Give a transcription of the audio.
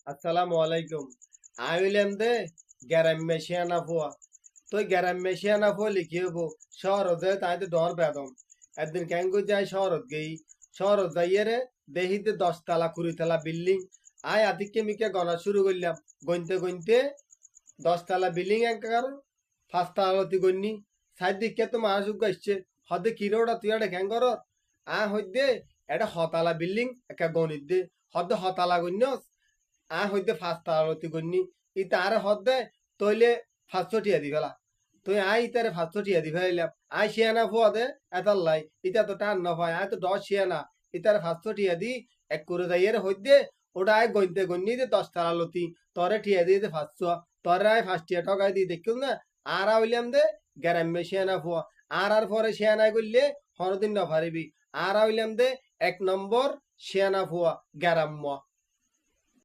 আসসালামু আলাইকুম। আইলাম দে গ্যারামে শিয়ানা ফুয়া। তুই গ্যারামে শিয়ানা ফুয়া লিখি হবো শহরত যায় তাই তো ডর বেদম। একদিন ক্যাঙ্গু যাই শহরত গেই। শহরত যাইয়ে রে দেহিতে 10 তলা 20 তলা বিল্ডিং। আয় আতিকে মিকে গনা শুরু করলাম। গনতে গনতে 10 তলা বিল্ডিং একার 5 তলাতি গন্নি। সাইড দিকে তো মানুষ আসছে। হদে কিরোটা তুই একটা ক্যাঙ্গর। হইতে এটা 6 তলা বিল্ডিং একা গণিত দে। হদে 6 তলা গণ্যস। হইতে 5 তলাতি গন্নি। ইতা আরে হদে তইলে 500 টিয়া দি ফেলা। তুই ইতারে 500 টিয়া দি ফেলাইলাম। শিয়ানা ফুয়া দে এতার লাই। ইতা তো টান না পায়। তো 10 শিয়ানা। ইতারে 500 টিয়া দি এক করে যাইয়ের হইতে ওটা গনতে গন্নি যে 10 তলা লতি। তরে টিয়া দিয়ে 500। তরে 5 টিয়া ঠকাই দি দেখুন না। হইলাম দে গ্যারামে শিয়ানা ফুয়া। আর পরে শিয়ানা করলে হরদিন না পারিবি। হইলাম দে 1 নম্বর শিয়ানা ফুয়া গ্যারাম্য।